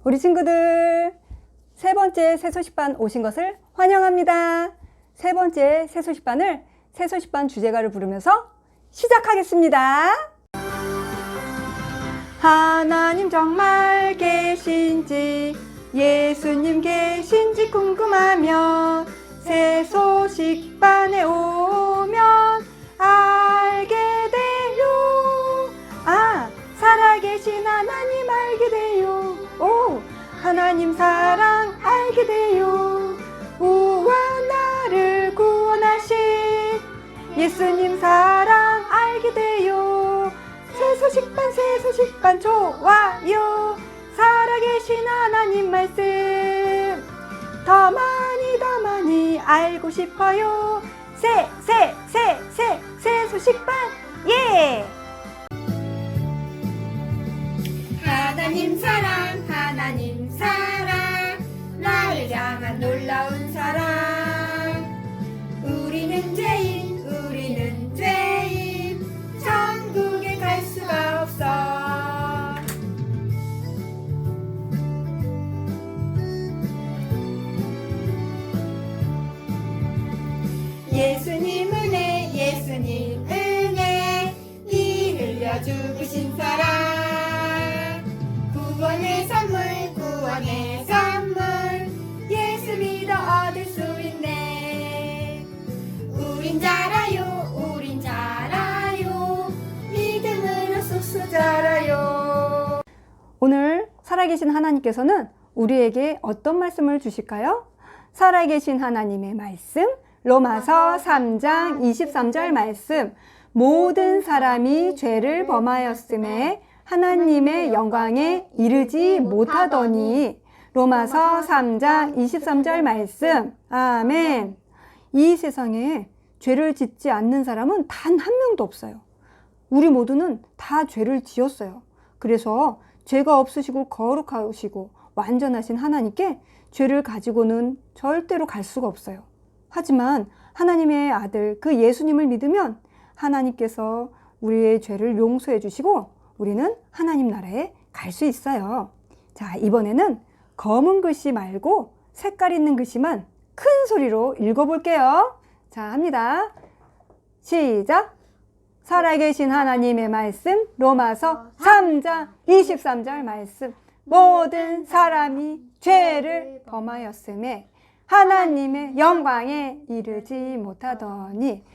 우리 친구들, 세 번째 새소식반 오신 것을 환영합니다. 세 번째 새소식반을 새소식반 주제가를 부르면서 시작하겠습니다. 하나님 정말 계신지, 예수님 계신지 궁금하면 새소식반에 오면 알게 돼요. 살아계신 하나님 알게 돼요. 하나님 사랑 알게 돼요. 우와 나를 구원하신 예수님 사랑 알게 돼요. 새소식반 좋아요. 살아계신 하나님 말씀 더 많이 알고 싶어요. 새소식반 예! 하나님 사랑 나를 향한 놀라운 사랑. 우리는 죄인 천국에 갈 수가 없어. 예수님 은혜 이 흘려 죽으신 사랑. 구원의 선물 예수 믿어 얻을 수 있네. 우린 잘아요 믿음으로 쑥쑥 자라요. 오늘 살아계신 하나님께서는 우리에게 어떤 말씀을 주실까요? 살아계신 하나님의 말씀, 로마서 3장 23절 말씀. 모든 사람이 죄를 범하였음에 하나님의 영광에 이르지 못하더니. 로마서 3장 23절 말씀. 아멘. 이 세상에 죄를 짓지 않는 사람은 단 한 명도 없어요. 우리 모두는 다 죄를 지었어요. 그래서 죄가 없으시고 거룩하시고 완전하신 하나님께 죄를 가지고는 절대로 갈 수가 없어요. 하지만 하나님의 아들 그 예수님을 믿으면 하나님께서 우리의 죄를 용서해 주시고 우리는 하나님 나라에 갈 수 있어요. 자, 이번에는 검은 글씨 말고 색깔 있는 글씨만 큰 소리로 읽어볼게요. 자, 합니다. 시작! 살아계신 하나님의 말씀, 로마서 3장 23절 말씀. 모든 사람이 죄를 범하였음에 하나님의 영광에 이르지 못하더니.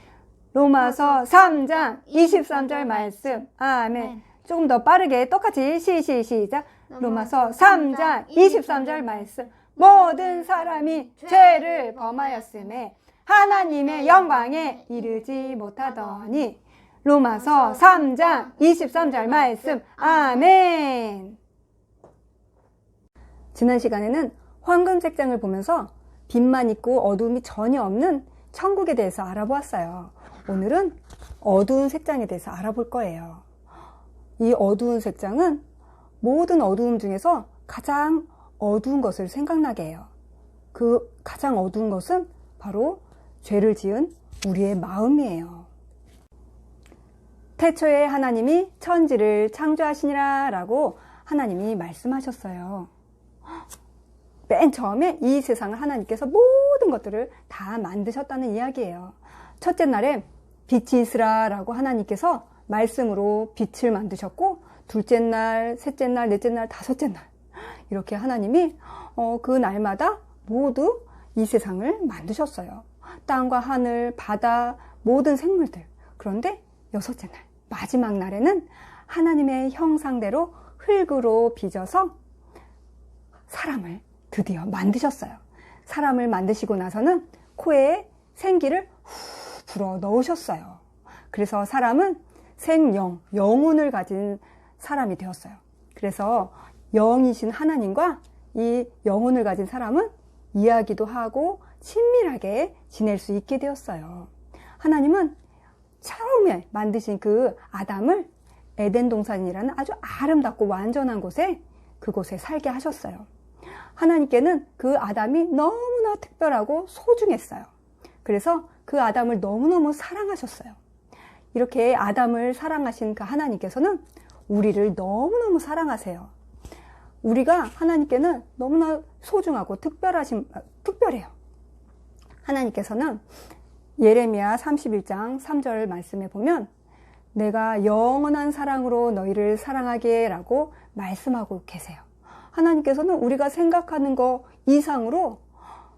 로마서 3장 23절 말씀. 아멘. 조금 더 빠르게 똑같이 시작. 로마서 3장 23절 말씀. 모든 사람이 죄를 범하였음에 하나님의 영광에 이르지 못하더니. 로마서 3장 23절 말씀. 아멘. 지난 시간에는 황금 색장을 보면서 빛만 있고 어두움이 전혀 없는 천국에 대해서 알아보았어요. 오늘은 어두운 색장에 대해서 알아볼 거예요. 이 어두운 색장은 모든 어두움 중에서 가장 어두운 것을 생각나게 해요. 그 가장 어두운 것은 바로 죄를 지은 우리의 마음이에요. 태초에 하나님이 천지를 창조하시니라 라고 하나님이 말씀하셨어요. 맨 처음에 이 세상을 하나님께서 모든 것들을 다 만드셨다는 이야기예요. 첫째 날에 빛이 있으라 라고 하나님께서 말씀으로 빛을 만드셨고, 둘째 날, 셋째 날, 넷째 날, 다섯째 날 이렇게 하나님이 그 날마다 모두 이 세상을 만드셨어요. 땅과 하늘, 바다, 모든 생물들. 그런데 여섯째 날, 마지막 날에는 하나님의 형상대로 흙으로 빚어서 사람을 드디어 만드셨어요. 사람을 만드시고 나서는 코에 생기를 후 불어 넣으셨어요. 그래서 사람은 생영, 영혼을 가진 사람이 되었어요. 그래서 영이신 하나님과 이 영혼을 가진 사람은 이야기도 하고 친밀하게 지낼 수 있게 되었어요. 하나님은 처음에 만드신 그 아담을 에덴 동산이라는 아주 아름답고 완전한 곳에, 그곳에 살게 하셨어요. 하나님께는 그 아담이 너무나 특별하고 소중했어요. 그래서 그 아담을 너무너무 사랑하셨어요. 이렇게 아담을 사랑하신 그 하나님께서는 우리를 너무너무 사랑하세요. 우리가 하나님께는 너무나 소중하고 특별해요. 하나님께서는 예레미야 31장 3절 말씀에 보면 내가 영원한 사랑으로 너희를 사랑하게 라고 말씀하고 계세요. 하나님께서는 우리가 생각하는 거 이상으로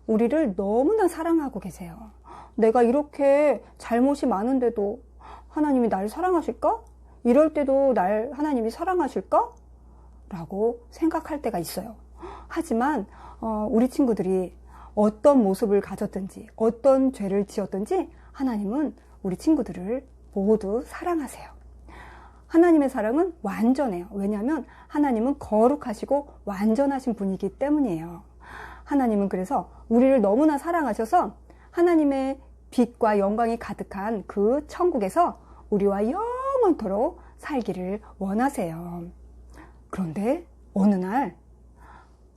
우리를 너무나 사랑하고 계세요. 내가 이렇게 잘못이 많은데도 하나님이 날 사랑하실까? 이럴 때도 날 하나님이 사랑하실까? 라고 생각할 때가 있어요. 하지만 우리 친구들이 어떤 모습을 가졌든지 어떤 죄를 지었든지 하나님은 우리 친구들을 모두 사랑하세요. 하나님의 사랑은 완전해요. 왜냐하면 하나님은 거룩하시고 완전하신 분이기 때문이에요. 하나님은 그래서 우리를 너무나 사랑하셔서 하나님의 빛과 영광이 가득한 그 천국에서 우리와 영원토록 살기를 원하세요. 그런데 어느 날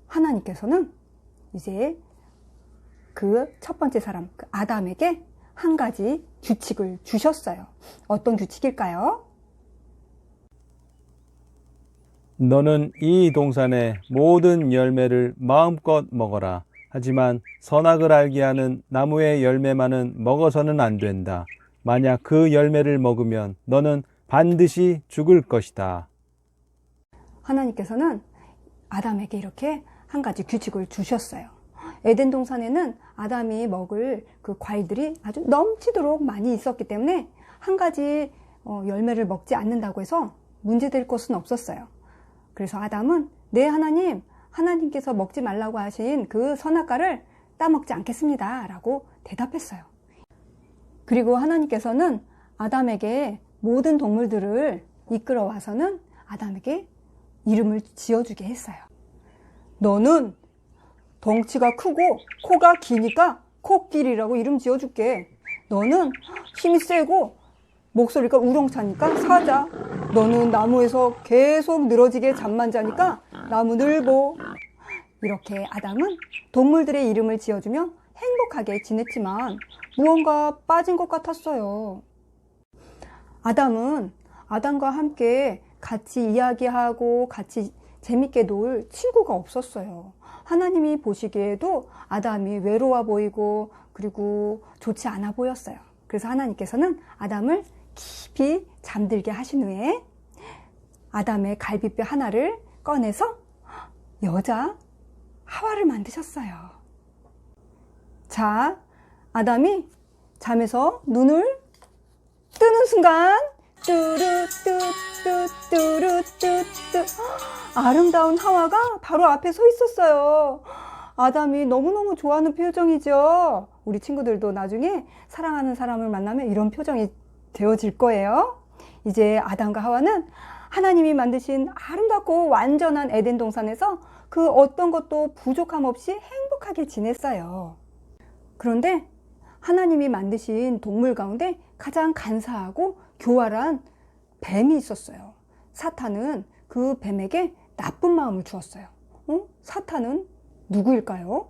하나님께서는 이제 그 첫 번째 사람, 그 아담에게 한 가지 규칙을 주셨어요. 어떤 규칙일까요? 너는 이 동산의 모든 열매를 마음껏 먹어라. 하지만 선악을 알게 하는 나무의 열매만은 먹어서는 안 된다. 만약 그 열매를 먹으면 너는 반드시 죽을 것이다. 하나님께서는 아담에게 이렇게 한 가지 규칙을 주셨어요. 에덴 동산에는 아담이 먹을 그 과일들이 아주 넘치도록 많이 있었기 때문에 한 가지 열매를 먹지 않는다고 해서 문제될 것은 없었어요. 그래서 아담은 네 하나님, 하나님께서 먹지 말라고 하신 그 선악과를 따먹지 않겠습니다 라고 대답했어요. 그리고 하나님께서는 아담에게 모든 동물들을 이끌어와서는 아담에게 이름을 지어주게 했어요. 너는 덩치가 크고 코가 기니까 코끼리라고 이름 지어줄게. 너는 힘이 세고 목소리가 우렁차니까 사자. 너는 나무에서 계속 늘어지게 잠만 자니까 나무늘보. 이렇게 아담은 동물들의 이름을 지어주며 행복하게 지냈지만 무언가 빠진 것 같았어요. 아담은 아담과 함께 같이 이야기하고 같이 재밌게 놀 친구가 없었어요. 하나님이 보시기에도 아담이 외로워 보이고 그리고 좋지 않아 보였어요. 그래서 하나님께서는 아담을 깊이 잠들게 하신 후에 아담의 갈비뼈 하나를 꺼내서 여자 하와를 만드셨어요. 자, 아담이 잠에서 눈을 뜨는 순간 뚜루뚜뚜뚜루뚜뚜 아름다운 하와가 바로 앞에 서 있었어요. 아담이 너무너무 좋아하는 표정이죠. 우리 친구들도 나중에 사랑하는 사람을 만나면 이런 표정이 되어질 거예요. 이제 아담과 하와는 하나님이 만드신 아름답고 완전한 에덴 동산에서 그 어떤 것도 부족함 없이 행복하게 지냈어요. 그런데 하나님이 만드신 동물 가운데 가장 간사하고 교활한 뱀이 있었어요. 사탄은 그 뱀에게 나쁜 마음을 주었어요. 사탄은 누구일까요?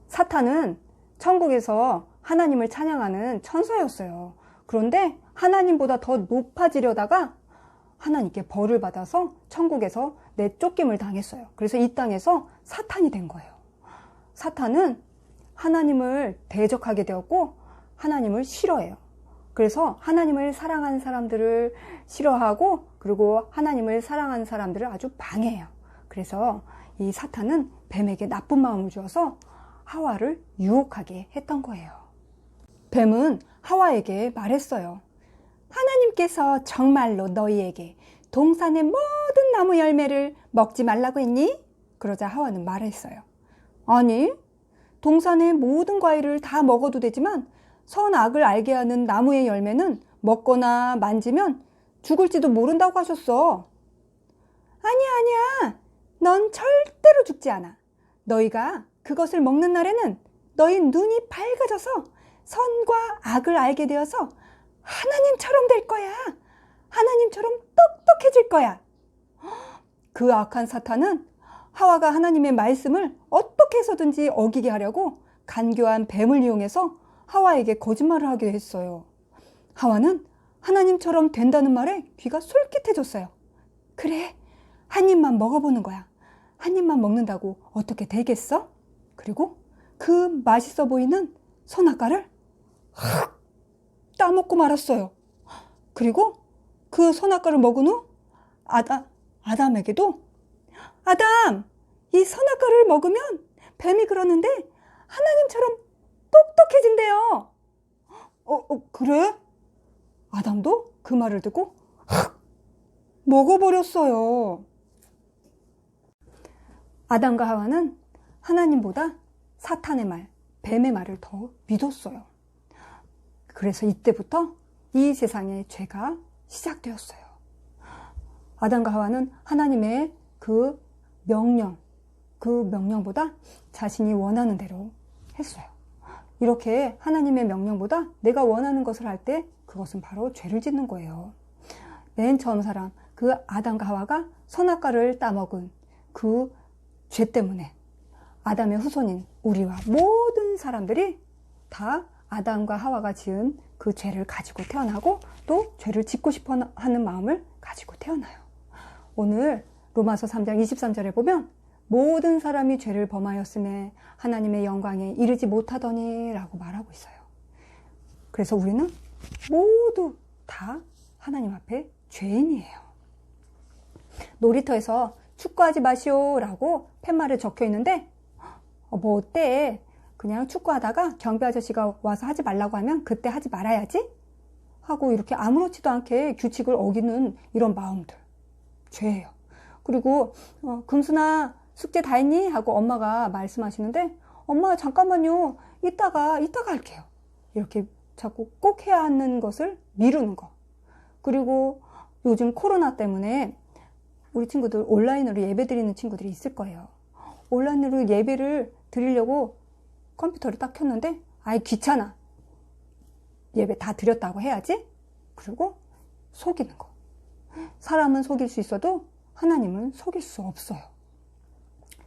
사탄은 천국에서 하나님을 찬양하는 천사였어요. 그런데 하나님보다 더 높아지려다가 하나님께 벌을 받아서 천국에서 내쫓김을 당했어요. 그래서 이 땅에서 사탄이 된 거예요. 사탄은 하나님을 대적하게 되었고 하나님을 싫어해요. 그래서 하나님을 사랑하는 사람들을 싫어하고 그리고 하나님을 사랑하는 사람들을 아주 방해해요. 그래서 이 사탄은 뱀에게 나쁜 마음을 주어서 하와를 유혹하게 했던 거예요. 뱀은 하와에게 말했어요. 하나님께서 정말로 너희에게 동산의 모든 나무 열매를 먹지 말라고 했니? 그러자 하와는 말했어요. 아니, 동산의 모든 과일을 다 먹어도 되지만 선악을 알게 하는 나무의 열매는 먹거나 만지면 죽을지도 모른다고 하셨어. 아니야. 넌 절대로 죽지 않아. 너희가 그것을 먹는 날에는 너희 눈이 밝아져서 선과 악을 알게 되어서 하나님처럼 될 거야. 하나님처럼 똑똑해질 거야. 그 악한 사탄은 하와가 하나님의 말씀을 어떻게 해서든지 어기게 하려고 간교한 뱀을 이용해서 하와에게 거짓말을 하게 했어요. 하와는 하나님처럼 된다는 말에 귀가 솔깃해졌어요. 그래, 한 입만 먹어보는 거야. 한 입만 먹는다고 어떻게 되겠어? 그리고 그 맛있어 보이는 선악과를 확 따먹고 말았어요. 그리고 그 선악과를 먹은 후 아담에게도 아담, 이 선악과를 먹으면 뱀이 그러는데 하나님처럼 똑똑해진대요. 그래? 아담도 그 말을 듣고 확 먹어버렸어요. 아담과 하와는 하나님보다 사탄의 말, 뱀의 말을 더 믿었어요. 그래서 이때부터 이 세상의 죄가 시작되었어요. 아담과 하와는 하나님의 그 명령보다 자신이 원하는 대로 했어요. 이렇게 하나님의 명령보다 내가 원하는 것을 할 때 그것은 바로 죄를 짓는 거예요. 맨 처음 그 아담과 하와가 선악과를 따먹은 그 죄 때문에 아담의 후손인 우리와 모든 사람들이 다 아담과 하와가 지은 그 죄를 가지고 태어나고 또 죄를 짓고 싶어 하는 마음을 가지고 태어나요. 오늘 로마서 3장 23절에 보면 모든 사람이 죄를 범하였음에 하나님의 영광에 이르지 못하더니 라고 말하고 있어요. 그래서 우리는 모두 다 하나님 앞에 죄인이에요. 놀이터에서 축구하지 마시오 라고 팻말에 적혀 있는데 뭐 어때? 그냥 축구하다가 경비 아저씨가 와서 하지 말라고 하면 그때 하지 말아야지? 하고 이렇게 아무렇지도 않게 규칙을 어기는 이런 마음들. 죄예요. 그리고 금순아 숙제 다 했니? 하고 엄마가 말씀하시는데 엄마 잠깐만요. 이따가 할게요. 이렇게 자꾸 꼭 해야 하는 것을 미루는 거. 그리고 요즘 코로나 때문에 우리 친구들 온라인으로 예배 드리는 친구들이 있을 거예요. 온라인으로 예배를 드리려고 컴퓨터를 딱 켰는데 아이 귀찮아. 예배 다 드렸다고 해야지. 그리고 속이는 거. 사람은 속일 수 있어도 하나님은 속일 수 없어요.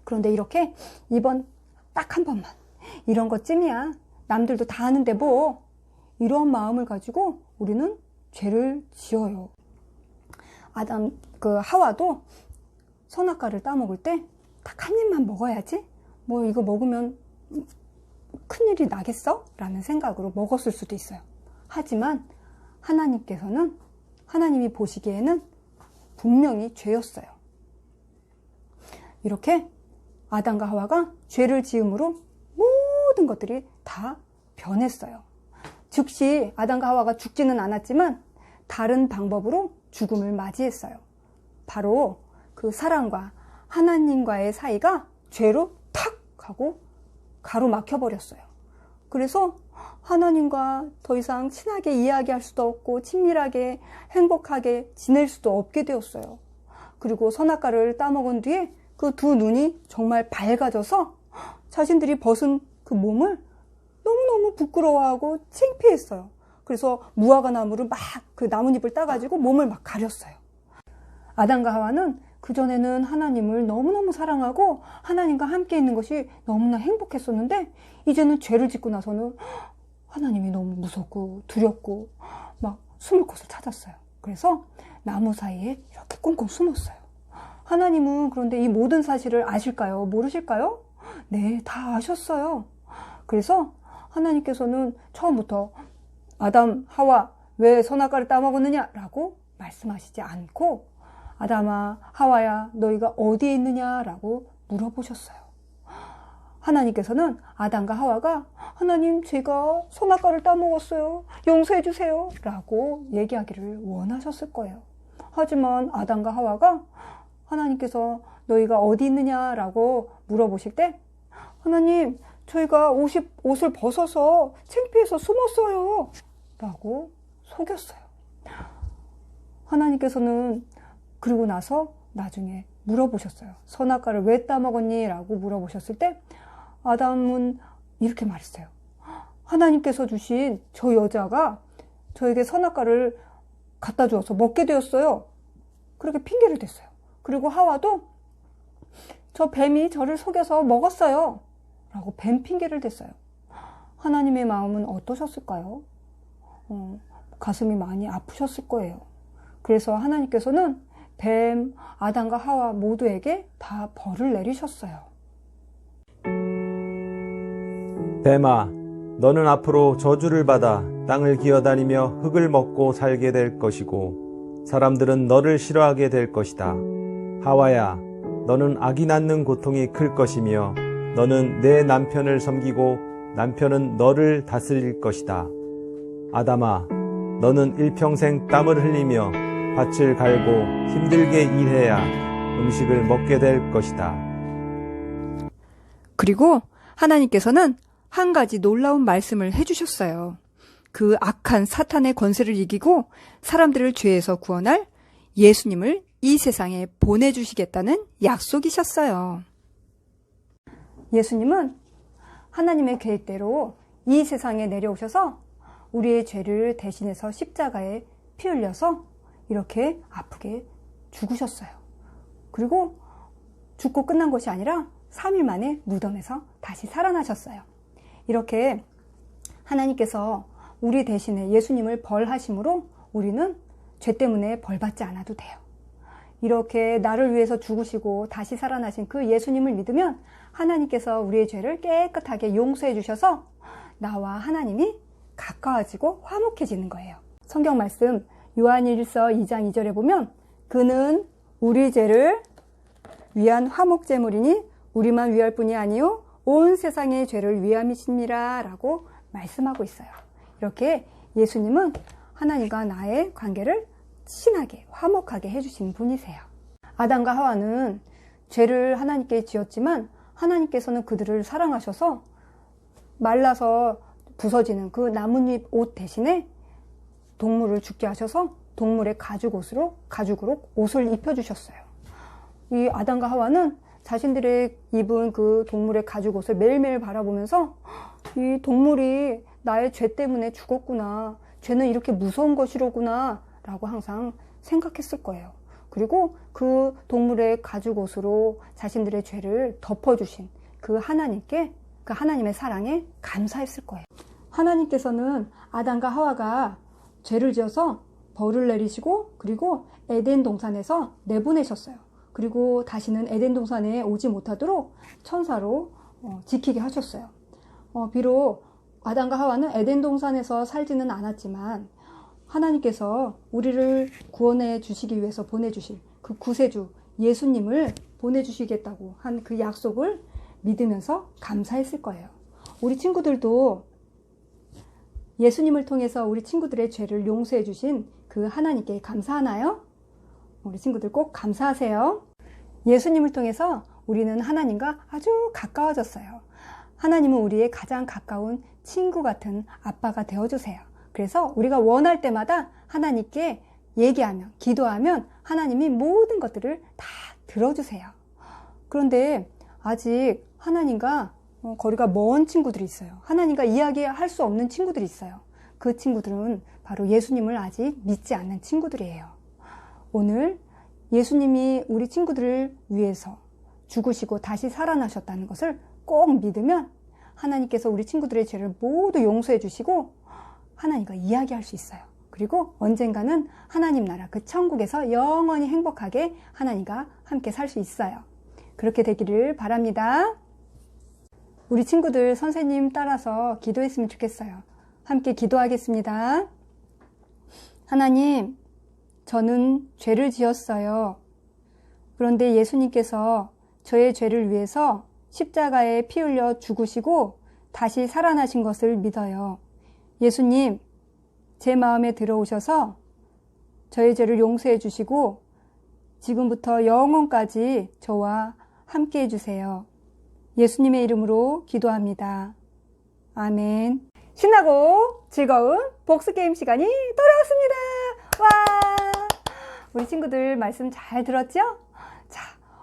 그런데 이렇게 이번 딱 한 번만 이런 것쯤이야. 남들도 다 하는데 뭐 이런 마음을 가지고 우리는 죄를 지어요. 하와도 선악과를 따먹을 때 딱 한 입만 먹어야지. 뭐 이거 먹으면 큰일이 나겠어? 라는 생각으로 먹었을 수도 있어요. 하지만 하나님이 보시기에는 분명히 죄였어요. 이렇게 아담과 하와가 죄를 지음으로 모든 것들이 다 변했어요. 즉시 아담과 하와가 죽지는 않았지만 다른 방법으로 죽음을 맞이했어요. 바로 그 사랑과 하나님과의 사이가 죄로 탁 하고 가로막혀 버렸어요. 그래서 하나님과 더 이상 친하게 이야기할 수도 없고 친밀하게 행복하게 지낼 수도 없게 되었어요. 그리고 선악과를 따먹은 뒤에 그 두 눈이 정말 밝아져서 자신들이 벗은 그 몸을 너무너무 부끄러워하고 창피했어요. 그래서 무화과 나무를 막 그 나뭇잎을 따가지고 몸을 막 가렸어요. 아담과 하와는 그전에는 하나님을 너무너무 사랑하고 하나님과 함께 있는 것이 너무나 행복했었는데 이제는 죄를 짓고 나서는 하나님이 너무 무섭고 두렵고 막 숨을 곳을 찾았어요. 그래서 나무 사이에 이렇게 꽁꽁 숨었어요. 하나님은 그런데 이 모든 사실을 아실까요? 모르실까요? 네, 다 아셨어요. 그래서 하나님께서는 처음부터 아담, 하와 왜 선악과를 따먹었느냐? 라고 말씀하시지 않고 아담아, 하와야, 너희가 어디에 있느냐? 라고 물어보셨어요. 하나님께서는 아담과 하와가 하나님, 제가 선악과를 따먹었어요. 용서해 주세요. 라고 얘기하기를 원하셨을 거예요. 하지만 아담과 하와가 하나님께서 너희가 어디 있느냐? 라고 물어보실 때 하나님, 저희가 옷을 벗어서 창피해서 숨었어요. 라고 속였어요. 하나님께서는 그리고 나서 나중에 물어보셨어요. 선악과를 왜 따먹었니? 라고 물어보셨을 때 아담은 이렇게 말했어요. 하나님께서 주신 저 여자가 저에게 선악과를 갖다 주어서 먹게 되었어요. 그렇게 핑계를 댔어요. 그리고 하와도 저 뱀이 저를 속여서 먹었어요. 라고 뱀 핑계를 댔어요. 하나님의 마음은 어떠셨을까요? 가슴이 많이 아프셨을 거예요. 그래서 하나님께서는 뱀, 아담과 하와 모두에게 다 벌을 내리셨어요. 뱀아, 너는 앞으로 저주를 받아 땅을 기어다니며 흙을 먹고 살게 될 것이고 사람들은 너를 싫어하게 될 것이다. 하와야, 너는 아기 낳는 고통이 클 것이며 너는 내 남편을 섬기고 남편은 너를 다스릴 것이다. 아담아, 너는 일평생 땀을 흘리며 밭을 갈고 힘들게 일해야 음식을 먹게 될 것이다. 그리고 하나님께서는 한 가지 놀라운 말씀을 해주셨어요. 그 악한 사탄의 권세를 이기고 사람들을 죄에서 구원할 예수님을 이 세상에 보내주시겠다는 약속이셨어요. 예수님은 하나님의 계획대로 이 세상에 내려오셔서 우리의 죄를 대신해서 십자가에 피 흘려서 이렇게 아프게 죽으셨어요. 그리고 죽고 끝난 것이 아니라 3일 만에 무덤에서 다시 살아나셨어요. 이렇게 하나님께서 우리 대신에 예수님을 벌하심으로 우리는 죄 때문에 벌받지 않아도 돼요. 이렇게 나를 위해서 죽으시고 다시 살아나신 그 예수님을 믿으면 하나님께서 우리의 죄를 깨끗하게 용서해 주셔서 나와 하나님이 가까워지고 화목해지는 거예요. 성경 말씀 요한일서 2장 2절에 보면 그는 우리 죄를 위한 화목제물이니 우리만 위할 뿐이 아니요 온 세상의 죄를 위함이십니다 라고 말씀하고 있어요. 이렇게 예수님은 하나님과 나의 관계를 친하게 화목하게 해주신 분이세요. 아담과 하와는 죄를 하나님께 지었지만 하나님께서는 그들을 사랑하셔서 말라서 부서지는 그 나뭇잎 옷 대신에 동물을 죽게 하셔서 동물의 가죽으로 옷을 입혀주셨어요. 이 아담과 하와는 자신들의 입은 그 동물의 가죽 옷을 매일매일 바라보면서 이 동물이 나의 죄 때문에 죽었구나. 죄는 이렇게 무서운 것이로구나. 라고 항상 생각했을 거예요. 그리고 그 동물의 가죽 옷으로 자신들의 죄를 덮어주신 그 하나님께, 그 하나님의 사랑에 감사했을 거예요. 하나님께서는 아담과 하와가 죄를 지어서 벌을 내리시고 그리고 에덴 동산에서 내보내셨어요. 그리고 다시는 에덴 동산에 오지 못하도록 천사로 지키게 하셨어요. 비록 아담과 하와는 에덴 동산에서 살지는 않았지만 하나님께서 우리를 구원해 주시기 위해서 보내주실 그 구세주 예수님을 보내주시겠다고 한 그 약속을 믿으면서 감사했을 거예요. 우리 친구들도 예수님을 통해서 우리 친구들의 죄를 용서해 주신 그 하나님께 감사하나요? 우리 친구들 꼭 감사하세요. 예수님을 통해서 우리는 하나님과 아주 가까워졌어요. 하나님은 우리의 가장 가까운 친구 같은 아빠가 되어주세요. 그래서 우리가 원할 때마다 하나님께 얘기하면, 기도하면 하나님이 모든 것들을 다 들어주세요. 그런데 아직 하나님과 거리가 먼 친구들이 있어요. 하나님과 이야기할 수 없는 친구들이 있어요. 그 친구들은 바로 예수님을 아직 믿지 않는 친구들이에요. 오늘 예수님이 우리 친구들을 위해서 죽으시고 다시 살아나셨다는 것을 꼭 믿으면 하나님께서 우리 친구들의 죄를 모두 용서해 주시고 하나님과 이야기할 수 있어요. 그리고 언젠가는 하나님 나라 그 천국에서 영원히 행복하게 하나님과 함께 살 수 있어요. 그렇게 되기를 바랍니다. 우리 친구들 선생님 따라서 기도했으면 좋겠어요. 함께 기도하겠습니다. 하나님, 저는 죄를 지었어요. 그런데 예수님께서 저의 죄를 위해서 십자가에 피 흘려 죽으시고 다시 살아나신 것을 믿어요. 예수님, 제 마음에 들어오셔서 저의 죄를 용서해 주시고 지금부터 영원까지 저와 함께 해주세요. 예수님의 이름으로 기도합니다. 아멘. 신나고 즐거운 복수게임 시간이 돌아왔습니다. 와! 우리 친구들 말씀 잘 들었죠? 자,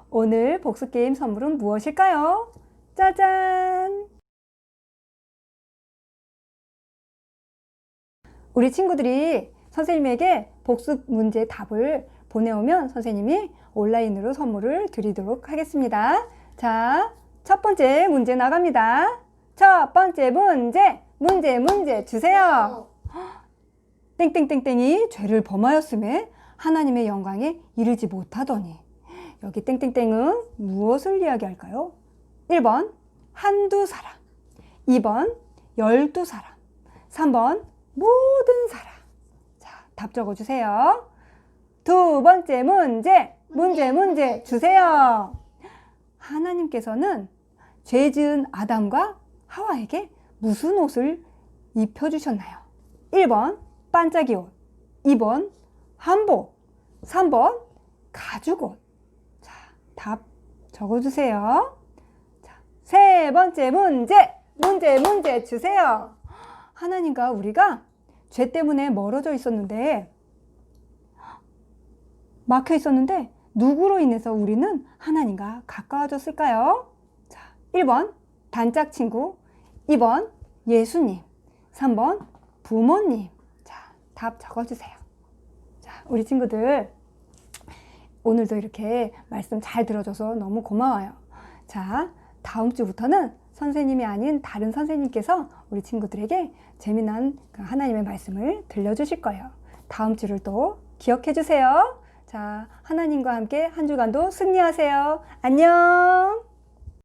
오늘 복수게임 선물은 무엇일까요? 짜잔! 우리 친구들이 선생님에게 복습 문제 답을 보내오면 선생님이 온라인으로 선물을 드리도록 하겠습니다. 자, 첫 번째 문제 나갑니다. 첫 번째 문제 주세요. 땡땡땡땡이 죄를 범하였음에 하나님의 영광에 이르지 못하더니. 여기 땡땡땡은 무엇을 이야기할까요? 1번 한두 사람, 2번 12사람, 3번 모든 사람. 자, 답 적어주세요. 두 번째 문제 주세요. 하나님께서는 죄 지은 아담과 하와에게 무슨 옷을 입혀주셨나요? 1번 반짝이 옷, 2번 한복, 3번 가죽옷. 자, 답 적어주세요. 자, 세 번째 문제 주세요. 하나님과 우리가 죄 때문에 멀어져 있었는데, 막혀 있었는데 누구로 인해서 우리는 하나님과 가까워졌을까요? 자, 1번 단짝 친구, 2번 예수님, 3번 부모님. 자, 답 적어주세요. 자, 우리 친구들 오늘도 이렇게 말씀 잘 들어줘서 너무 고마워요. 자, 다음 주부터는 선생님이 아닌 다른 선생님께서 우리 친구들에게 재미난 하나님의 말씀을 들려주실 거예요. 다음 주를 또 기억해 주세요. 자, 하나님과 함께 한 주간도 승리하세요. 안녕!